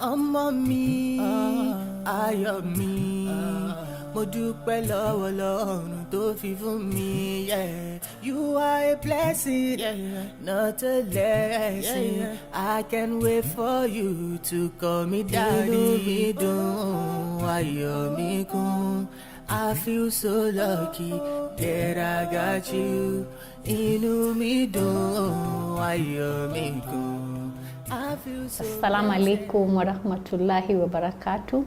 ọmọ mi ayọ̀ mi mo dúpẹ́ lọ́wọ́ Ọlọ́run tó fi fún mi. You are a blessing, not a lesson. I can't wait for you to call me daddy. Inú mi dùn, ayọ̀ mi kún. I feel so lucky that I got you. Inú mi dùn, ayọ̀ mi kún. Assalamu alaikum wa rahmatullahi wa barakatuh.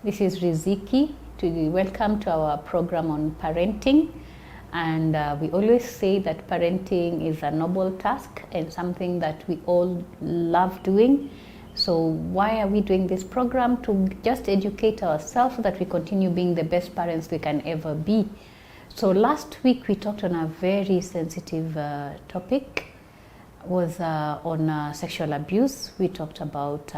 This is Riziki. Welcome to our program on parenting. And we always say that parenting is a noble task and something that we all love doing. So why are we doing this program? To just educate ourselves so that we continue being the best parents we can ever be. So last week we talked on a very sensitive topic. Was on sexual abuse. We talked about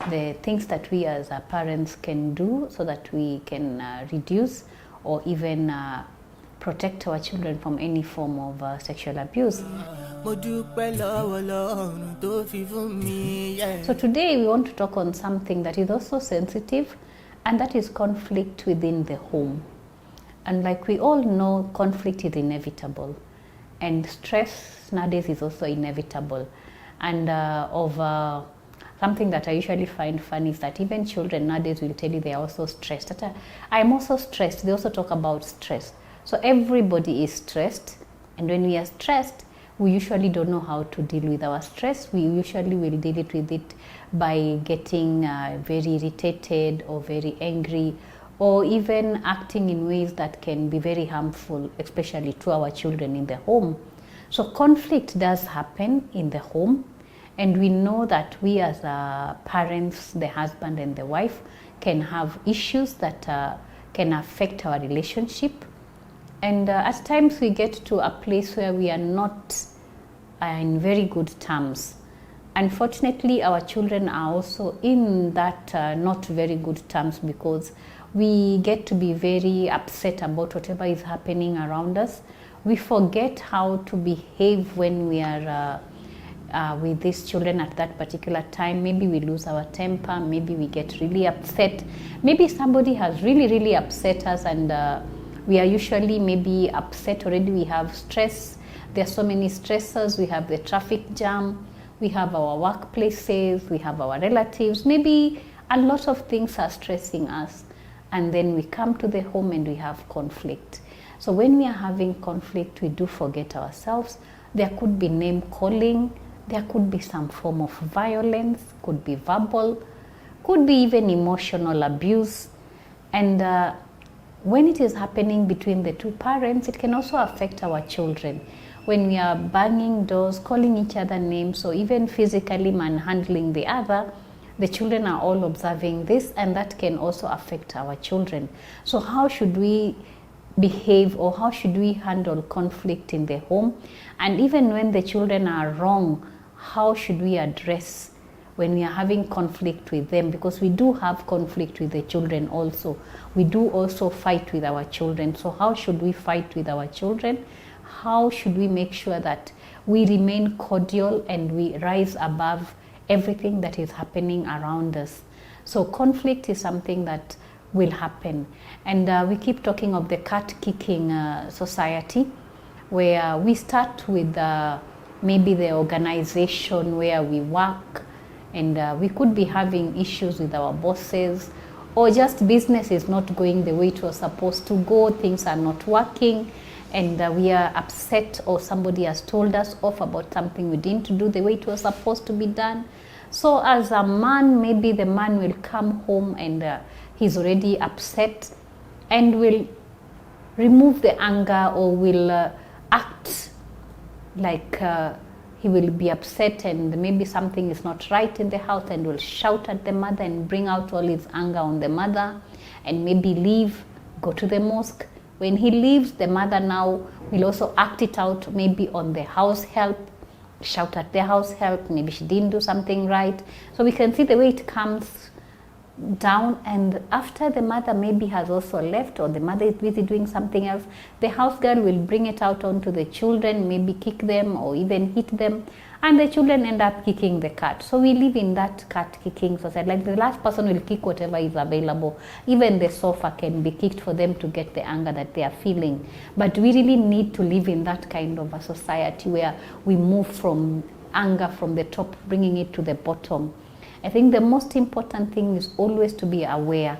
the things that we as parents can do so that we can reduce or even protect our children from any form of sexual abuse. So today we want to talk on something that is also sensitive, and that is conflict within the home. And like we all know, conflict is inevitable. And stress nowadays is also inevitable. And something that I usually find funny is that even children nowadays will tell you they are also stressed. I'm also stressed. They also talk about stress. So everybody is stressed. And when we are stressed, we usually don't know how to deal with our stress. We usually will deal with it by getting very irritated or very angry, or even acting in ways that can be very harmful, especially to our children in the home. So conflict does happen in the home, and we know that we as parents, the husband and the wife, can have issues that can affect our relationship. And at times we get to a place where we are not in very good terms. Unfortunately, our children are also in that not very good terms, because we get to be very upset about whatever is happening around us. We forget how to behave when we are with these children at that particular time. Maybe we lose our temper, maybe we get really upset. Maybe somebody has really upset us, and we are usually maybe upset already. We have stress. There are so many stressors. We have the traffic jam. We have our workplaces. We have our relatives. Maybe a lot of things are stressing us. And then we come to the home and we have conflict. So when we are having conflict, we do forget ourselves. There could be name calling. There could be some form of violence, could be verbal, could be even emotional abuse. And when it is happening between the two parents, it can also affect our children. When we are banging doors, calling each other names, or even physically manhandling the other, the children are all observing this, and that can also affect our children. So how should we behave, or how should we handle conflict in the home? And even when the children are wrong, how should we address when we are having conflict with them? Because we do have conflict with the children also. We do also fight with our children. So how should we fight with our children? How should we make sure that we remain cordial and we rise above everything that is happening around us? So conflict is something that will happen. And we keep talking of the cat-kicking society, where we start with maybe the organization where we work, and we could be having issues with our bosses, or just business is not going the way it was supposed to go, things are not working, and we are upset, or somebody has told us off about something we didn't do the way it was supposed to be done. So as a man, maybe the man will come home and he's already upset, and will remove the anger, or will act like he will be upset, and maybe something is not right in the house, and will shout at the mother and bring out all his anger on the mother, and maybe leave, go to the mosque. When he leaves, the mother now will also act it out maybe on the house help, shout at the house help, maybe she didn't do something right. So we can see the way it comes down, and after the mother maybe has also left or the mother is busy doing something else, the house girl will bring it out onto the children, maybe kick them or even hit them, and the children end up kicking the cat. So we live in that cat kicking society. Like the last person will kick whatever is available. Even the sofa can be kicked for them to get the anger that they are feeling. But we really need to live in that kind of a society where we move from anger from the top, bringing it to the bottom. I think the most important thing is always to be aware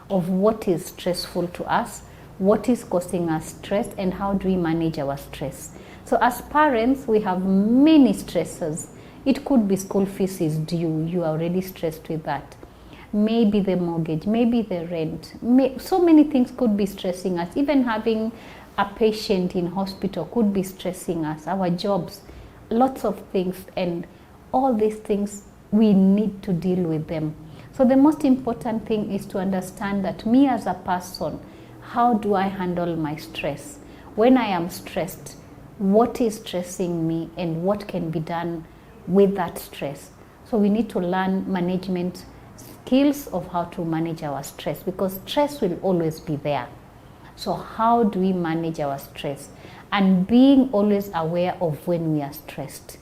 of what is stressful to us, what is causing us stress, and how do we manage our stress. So as parents, we have many stresses. It could be school fees is due. You are already stressed with that. Maybe the mortgage, maybe the rent. So many things could be stressing us. Even having a patient in hospital could be stressing us. Our jobs, lots of things, and all these things, we need to deal with them. So the most important thing is to understand that me as a person, how do I handle my stress? When I am stressed, what is stressing me and what can be done with that stress? So we need to learn management skills of how to manage our stress, because stress will always be there. So how do we manage our stress? And being always aware of when we are stressed.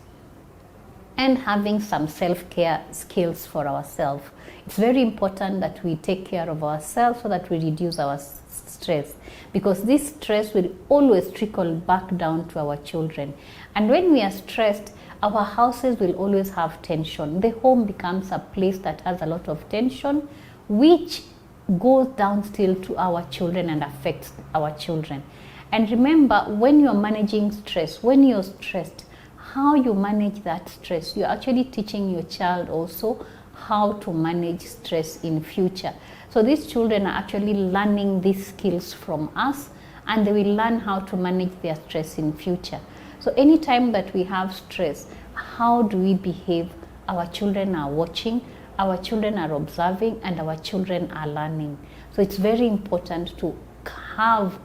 And having some self-care skills for ourselves. It's very important that we take care of ourselves so that we reduce our stress, because this stress will always trickle back down to our children. And when we are stressed, our houses will always have tension. The home becomes a place that has a lot of tension, which goes down still to our children and affects our children. And remember, when you're managing stress, when you're stressed, how you manage that stress, you're actually teaching your child also how to manage stress in future. So these children are actually learning these skills from us, and they will learn how to manage their stress in future. So anytime that we have stress, how do we behave? Our children are watching, our children are observing, and our children are learning. So it's very important to have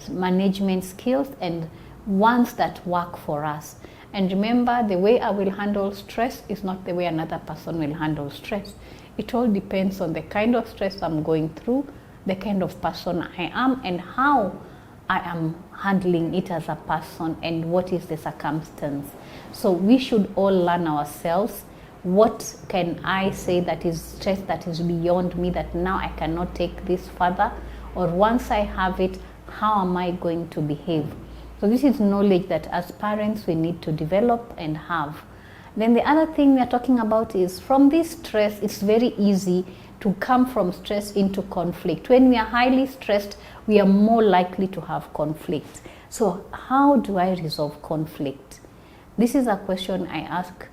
management skills and ones that work for us. And remember, the way I will handle stress is not the way another person will handle stress. It all depends on the kind of stress I'm going through, the kind of person I am, and how I am handling it as a person, and what is the circumstance. So we should all learn ourselves. What can I say that is stress that is beyond me, that now I cannot take this further? Or once I have it, how am I going to behave? So this is knowledge that as parents we need to develop and have. Then the other thing we are talking about is, from this stress, it's very easy to come from stress into conflict. When we are highly stressed, we are more likely to have conflict. So how do I resolve conflict? This is a question I ask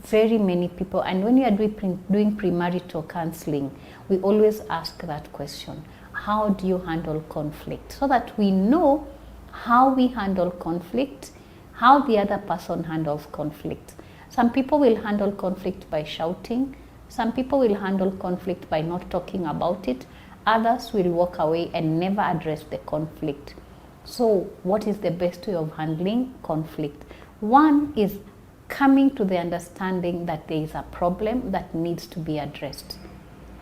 very many people. And when you are doing premarital counseling, we always ask that question. How do you handle conflict? So that we know how we handle conflict, how the other person handles conflict. Some people will handle conflict by shouting. Some people will handle conflict by not talking about it. Others will walk away and never address the conflict. So what is the best way of handling conflict? One is coming to the understanding that there is a problem that needs to be addressed.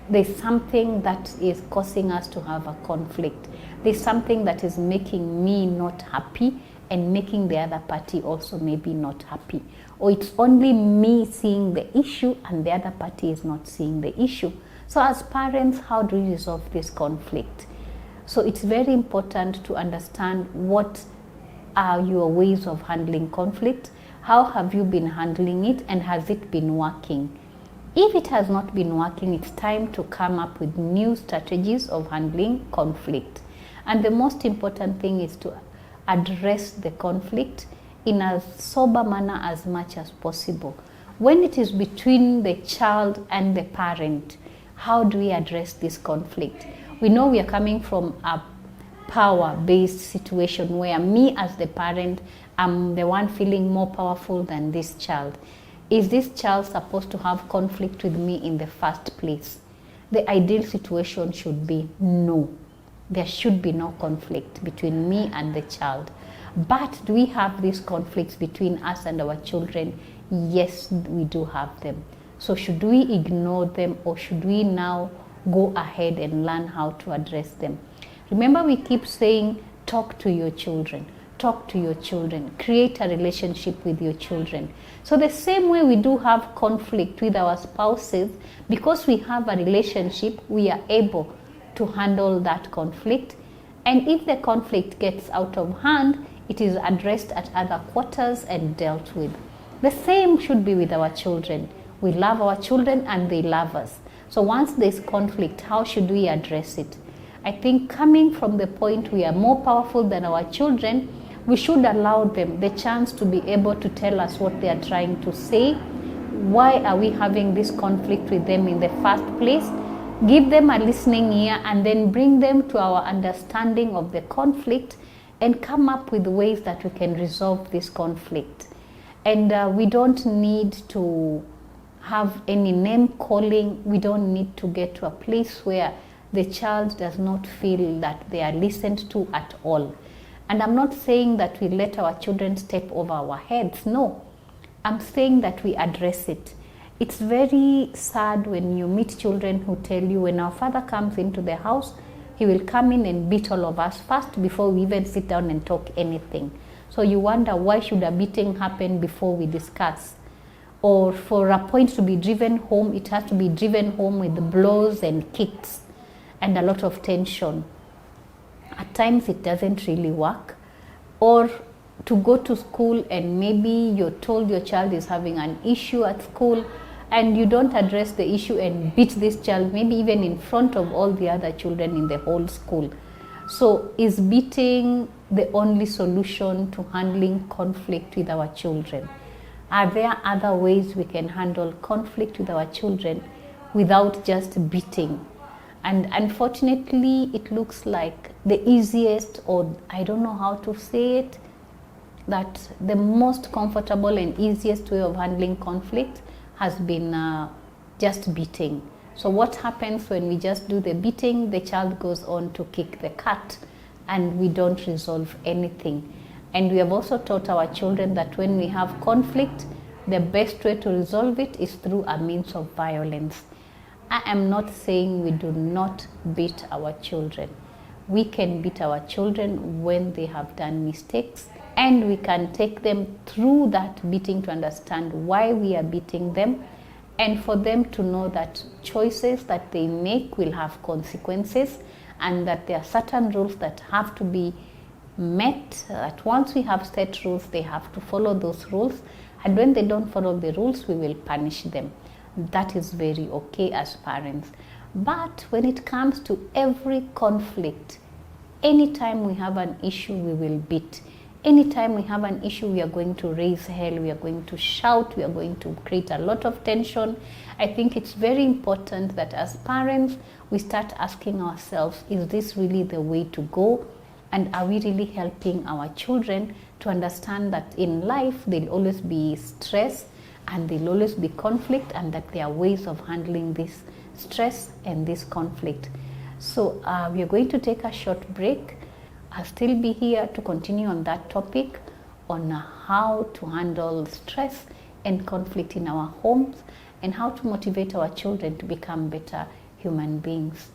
There's something that is causing us to have a conflict. There's something that is making me not happy and making the other party also maybe not happy. Or it's only me seeing the issue and the other party is not seeing the issue. So as parents, how do we resolve this conflict? So it's very important to understand what are your ways of handling conflict. How have you been handling it, and has it been working? If it has not been working, it's time to come up with new strategies of handling conflict. And the most important thing is to address the conflict in a sober manner as much as possible. When it is between the child and the parent, how do we address this conflict? We know we are coming from a power-based situation where me as the parent, I'm the one feeling more powerful than this child. Is this child supposed to have conflict with me in the first place? The ideal situation should be no. There should be no conflict between me and the child. But do we have these conflicts between us and our children? Yes, we do have them. So should we ignore them, or should we now go ahead and learn how to address them. Remember, we keep saying, talk to your children. Talk to your children. Create a relationship with your children. So the same way we do have conflict with our spouses, because we have a relationship, we are able to handle that conflict. And if the conflict gets out of hand, it is addressed at other quarters and dealt with. The same should be with our children. We love our children and they love us. So once there's conflict, how should we address it? I think coming from the point we are more powerful than our children, we should allow them the chance to be able to tell us what they are trying to say. Why are we having this conflict with them in the first place? Give them a listening ear and then bring them to our understanding of the conflict and come up with ways that we can resolve this conflict. And we don't need to have any name calling. We don't need to get to a place where the child does not feel that they are listened to at all. And I'm not saying that we let our children step over our heads. No, I'm saying that we address it. It's very sad when you meet children who tell you, when our father comes into the house, he will come in and beat all of us first before we even sit down and talk anything. So you wonder, why should a beating happen before we discuss? Or for a point to be driven home, it has to be driven home with blows and kicks and a lot of tension. At times it doesn't really work. Or to go to school and maybe you're told your child is having an issue at school and you don't address the issue and beat this child, maybe even in front of all the other children in the whole school. So is beating the only solution to handling conflict with our children? Are there other ways we can handle conflict with our children without just beating? And unfortunately, it looks like the easiest, or I don't know how to say it, that the most comfortable and easiest way of handling conflict has been just beating. So what happens when we just do the beating? The child goes on to kick the cat and we don't resolve anything. And we have also taught our children that when we have conflict, the best way to resolve it is through a means of violence. I am not saying we do not beat our children. We can beat our children when they have done mistakes, and we can take them through that beating to understand why we are beating them, and for them to know that choices that they make will have consequences, and that there are certain rules that have to be met, that once we have set rules, they have to follow those rules, and when they don't follow the rules, we will punish them. That is very okay as parents. But when it comes to every conflict, anytime we have an issue, we will beat. Anytime we have an issue, we are going to raise hell, we are going to shout, we are going to create a lot of tension. I think it's very important that as parents, we start asking ourselves, is this really the way to go? And are we really helping our children to understand that in life, there'll always be stress and there'll always be conflict, and that there are ways of handling this stress and this conflict. So we are going to take a short break. I'll still be here to continue on that topic, on how to handle stress and conflict in our homes and how to motivate our children to become better human beings.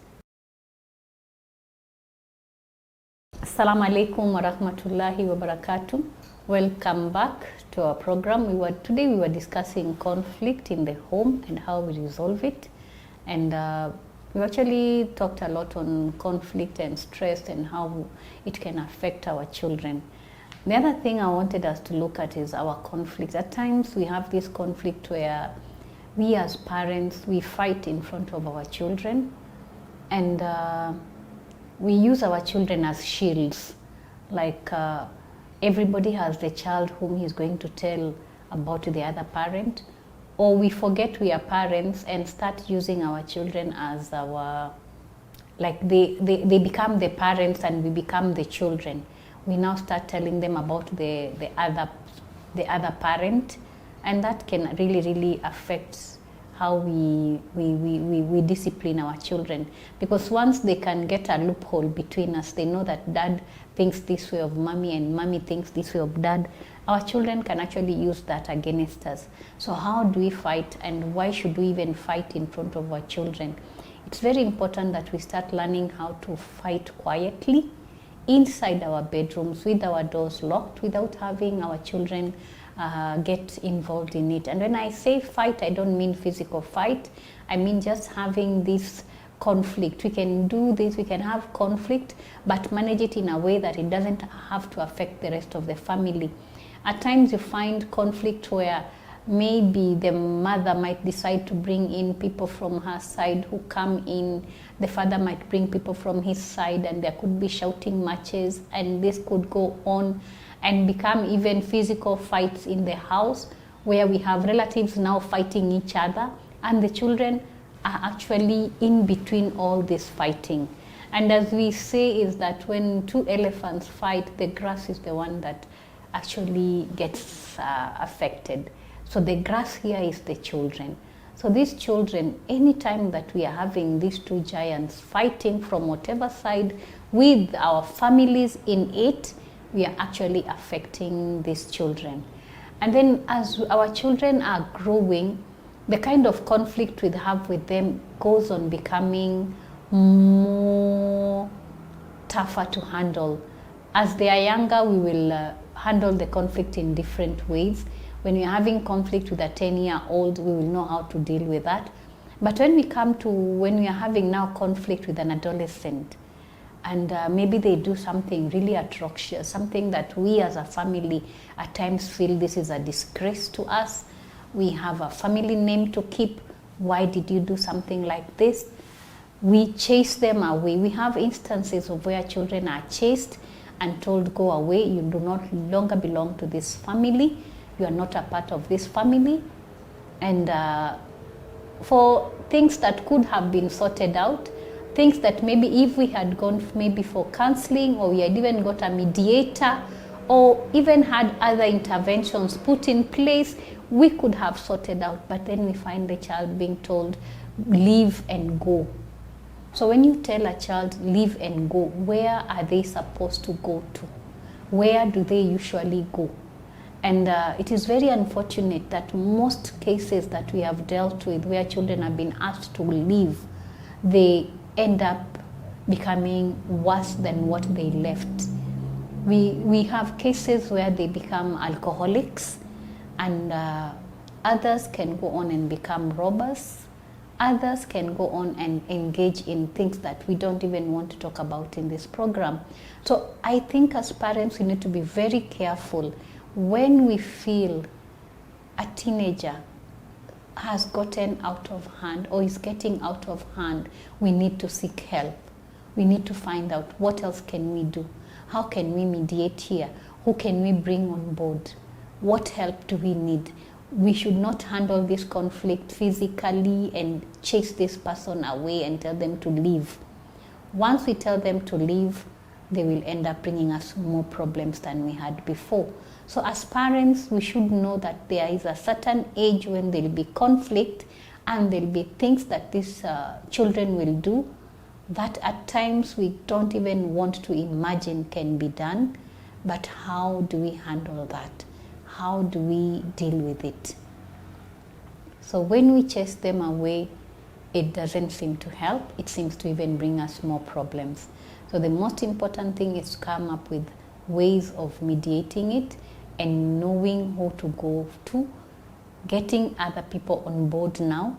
Assalamu alaikum wa rahmatullahi wa barakatuh. Welcome back to our program. Today we were discussing conflict in the home and how we resolve it. And we actually talked a lot on conflict and stress and how it can affect our children. The other thing I wanted us to look at is our conflict. At times we have this conflict where we as parents, we fight in front of our children, and we use our children as shields. Like everybody has the child whom he's going to tell about the other parent, or we forget we are parents and start using our children as our, like they become the parents and we become the children. We now start telling them about the other parent, and that can really affect how we discipline our children, because once they can get a loophole between us, they know that dad thinks this way of mommy and mommy thinks this way of dad, our children can actually use that against us. So how do we fight, and why should we even fight in front of our children? It's very important that we start learning how to fight quietly inside our bedrooms with our doors locked, without having our children get involved in it. And when I say fight, I don't mean physical fight. I mean just having this conflict. We can do this, we can have conflict, but manage it in a way that it doesn't have to affect the rest of the family. At times you find conflict where maybe the mother might decide to bring in people from her side who come in. The father might bring people from his side, and there could be shouting matches, and this could go on and become even physical fights in the house, where we have relatives now fighting each other, and the children are actually in between all this fighting. And as we say, is that when two elephants fight, the grass is the one that actually gets affected. So the grass here is the children. So these children, anytime that we are having these two giants fighting from whatever side with our families in it, we are actually affecting these children. And then as our children are growing, the kind of conflict we have with them goes on becoming more tougher to handle. As they are younger, we will handle the conflict in different ways. When you're having conflict with a 10-year-old, we will know how to deal with that. But when we come to when we are having now conflict with an adolescent, and maybe they do something really atrocious, something that we as a family at times feel this is a disgrace to us. We have a family name to keep. Why did you do something like this? We chase them away. We have instances of where children are chased and told, go away, you do not longer belong to this family. You are not a part of this family. And for things that could have been sorted out, things that maybe if we had gone maybe for counseling, or we had even got a mediator, or even had other interventions put in place, we could have sorted out. But then we find the child being told, leave and go. So when you tell a child, leave and go, where are they supposed to go to? Where do they usually go? And it is very unfortunate that most cases that we have dealt with where children have been asked to leave, they end up becoming worse than what they left. We have cases where they become alcoholics, and others can go on and become robbers. Others can go on and engage in things that we don't even want to talk about in this program. So I think as parents, we need to be very careful when we feel a teenager has gotten out of hand or is getting out of hand. We need to seek help. We need to find out what else can we do. How can we mediate here? Who can we bring on board? What help do we need? We should not handle this conflict physically and chase this person away and tell them to leave. Once we tell them to leave, they will end up bringing us more problems than we had before. So as parents, we should know that there is a certain age when there will be conflict, and there will be things that these children will do that at times we don't even want to imagine can be done. But how do we handle that? How do we deal with it? So when we chase them away, it doesn't seem to help. It seems to even bring us more problems. So the most important thing is to come up with ways of mediating it and knowing who to go to, getting other people on board now,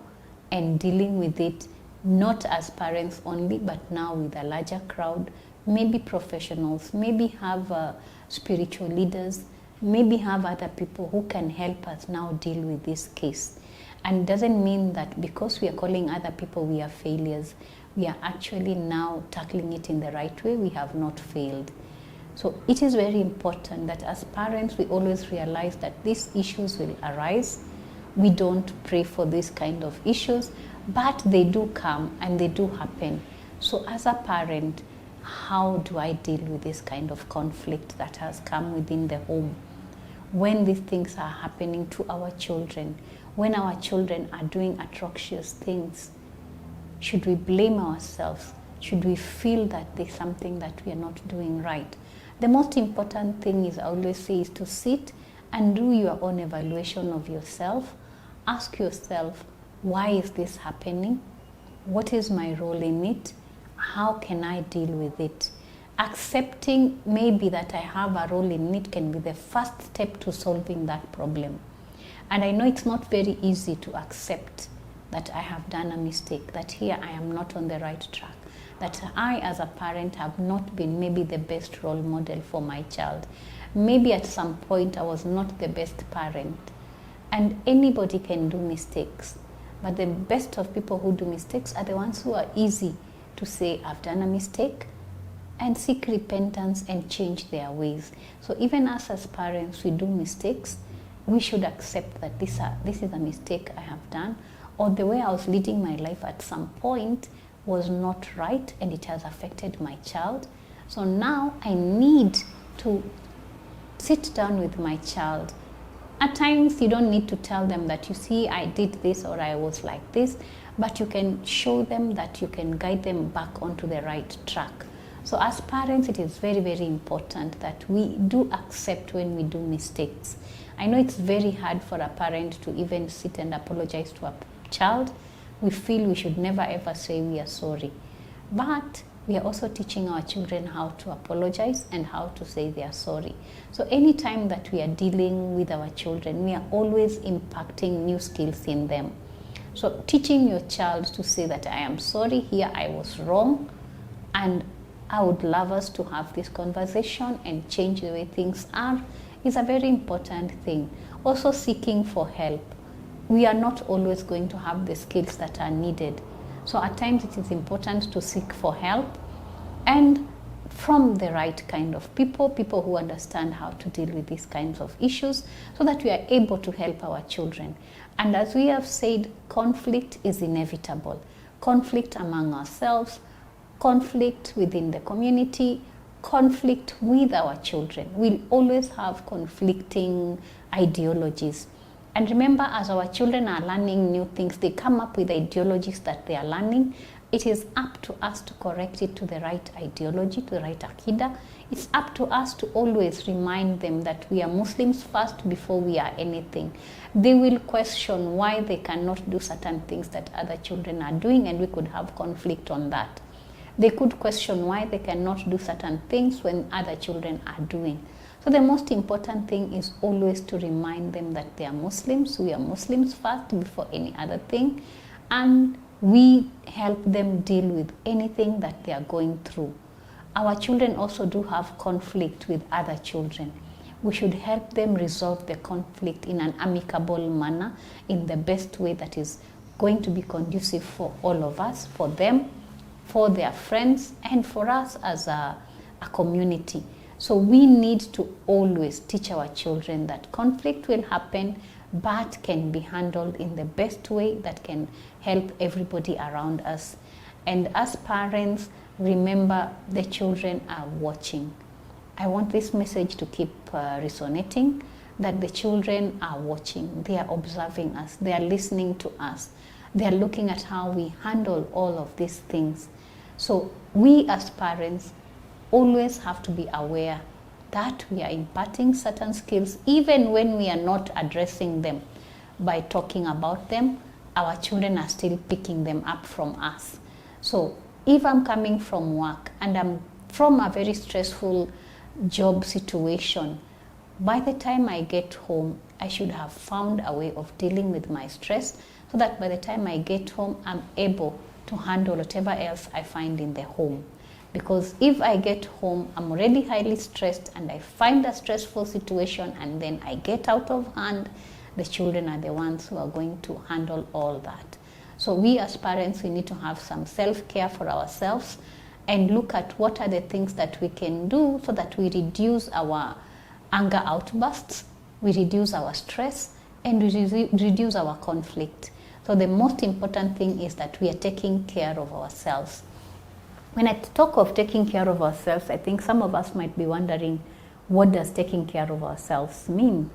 and dealing with it not as parents only, but now with a larger crowd, maybe professionals, maybe have spiritual leaders, maybe have other people who can help us now deal with this case. And it doesn't mean that because we are calling other people we are failures. We are actually now tackling it in the right way. We have not failed. So it is very important that as parents, we always realize that these issues will arise. We don't pray for this kind of issues, but they do come and they do happen. So as a parent, how do I deal with this kind of conflict that has come within the home? When these things are happening to our children, when our children are doing atrocious things, should we blame ourselves? Should we feel that there's something that we are not doing right? The most important thing is, I always say, is to sit and do your own evaluation of yourself. Ask yourself, why is this happening? What is my role in it? How can I deal with it? Accepting maybe that I have a role in it can be the first step to solving that problem. And I know it's not very easy to accept that I have done a mistake, that here I am not on the right track, that I as a parent have not been maybe the best role model for my child. Maybe at some point I was not the best parent. And anybody can do mistakes. But the best of people who do mistakes are the ones who are easy to say, I've done a mistake, and seek repentance and change their ways. So even us as parents, we do mistakes. We should accept that this is a mistake I have done, or the way I was leading my life at some point was not right and it has affected my child. So now I need to sit down with my child. At times you don't need to tell them that, you see, I did this or I was like this, but you can show them that you can guide them back onto the right track. So as parents, it is very, very important that we do accept when we do mistakes. I know it's very hard for a parent to even sit and apologize to a child. We feel we should never ever say we are sorry. But we are also teaching our children how to apologize and how to say they are sorry. So anytime that we are dealing with our children, we are always impacting new skills in them. So teaching your child to say that I am sorry, here I was wrong, and I would love us to have this conversation and change the way things are is a very important thing. Also seeking for help. We are not always going to have the skills that are needed. So at times it is important to seek for help, and from the right kind of people who understand how to deal with these kinds of issues, so that we are able to help our children. And as we have said, conflict is inevitable. Conflict among ourselves, conflict within the community, conflict with our children. We'll always have conflicting ideologies. And remember, as our children are learning new things, they come up with ideologies that they are learning. It is up to us to correct it to the right ideology, to the right akida. It's up to us to always remind them that we are Muslims first before we are anything. They will question why they cannot do certain things that other children are doing, and we could have conflict on that. They could question why they cannot do certain things when other children are doing. So the most important thing is always to remind them that they are Muslims. We are Muslims first before any other thing. And we help them deal with anything that they are going through. Our children also do have conflict with other children. We should help them resolve the conflict in an amicable manner, in the best way that is going to be conducive for all of us, for them, for their friends, and for us as a community. So we need to always teach our children that conflict will happen, but can be handled in the best way that can help everybody around us. And as parents, remember the children are watching. I want this message to keep resonating, that the children are watching, they are observing us, they are listening to us, they are looking at how we handle all of these things. So we as parents always have to be aware that we are imparting certain skills, even when we are not addressing them by talking about them. Our children are still picking them up from us. So if I'm coming from work and I'm from a very stressful job situation, by the time I get home, I should have found a way of dealing with my stress, so that by the time I get home, I'm able to handle whatever else I find in the home. Because if I get home, I'm already highly stressed and I find a stressful situation and then I get out of hand, the children are the ones who are going to handle all that. So we as parents, we need to have some self-care for ourselves and look at what are the things that we can do so that we reduce our anger outbursts, we reduce our stress, and we reduce our conflict. So the most important thing is that we are taking care of ourselves. When I talk of taking care of ourselves, I think some of us might be wondering, what does taking care of ourselves mean?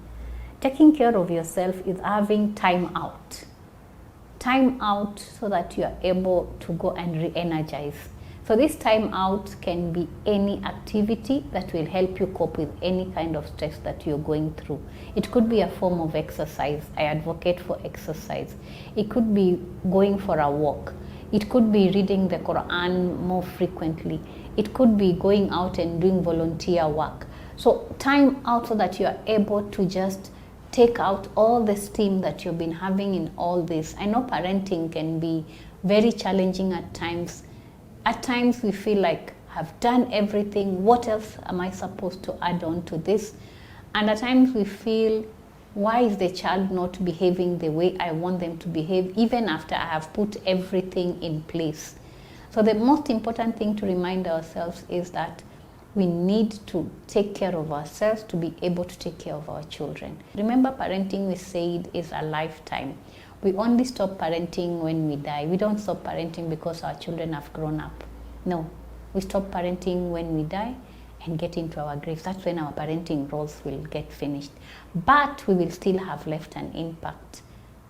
Taking care of yourself is having time out. Time out so that you are able to go and re-energize. So this time out can be any activity that will help you cope with any kind of stress that you're going through. It could be a form of exercise. I advocate for exercise. It could be going for a walk. It could be reading the Quran more frequently. It could be going out and doing volunteer work. So time out so that you are able to just take out all the steam that you've been having in all this. I know parenting can be very challenging at times. At times we feel like, I've done everything. What else am I supposed to add on to this? And at times we feel, why is the child not behaving the way I want them to behave, even after I have put everything in place? So the most important thing to remind ourselves is that we need to take care of ourselves to be able to take care of our children. Remember, parenting, we said, is a lifetime. We only stop parenting when we die. We don't stop parenting because our children have grown up. No, we stop parenting when we die and get into our graves. That's when our parenting roles will get finished. But we will still have left an impact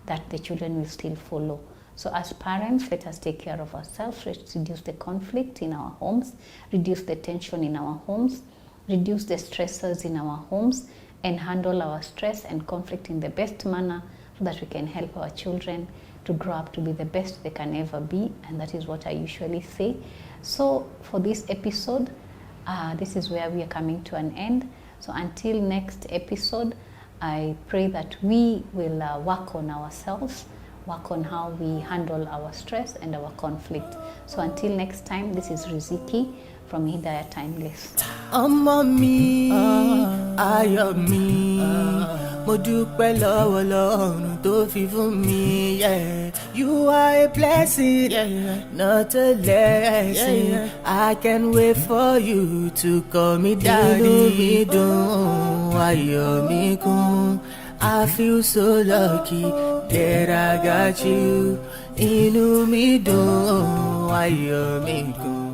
that the children will still follow. So as parents, let us take care of ourselves, reduce the conflict in our homes, reduce the tension in our homes, reduce the stressors in our homes, and handle our stress and conflict in the best manner so that we can help our children to grow up to be the best they can ever be. And that is what I usually say. So for this episode, this is where we are coming to an end. So until next episode, I pray that we will work on ourselves, work on how we handle our stress and our conflict. So until next time, this is Riziki from Hidayah Timeless. Ọmọ mi, ayọ̀ mi, mo dúpẹ́ lọ́wọ́ Ọlọ́run tó fi fún mi. Yeah. You are a blessing, not a lesson. I can't wait for you to call me daddy. Inú mi dùn, ayọ̀ mi kún. I feel so lucky that I got you. Inú mi dùn, ayọ̀ mi kún.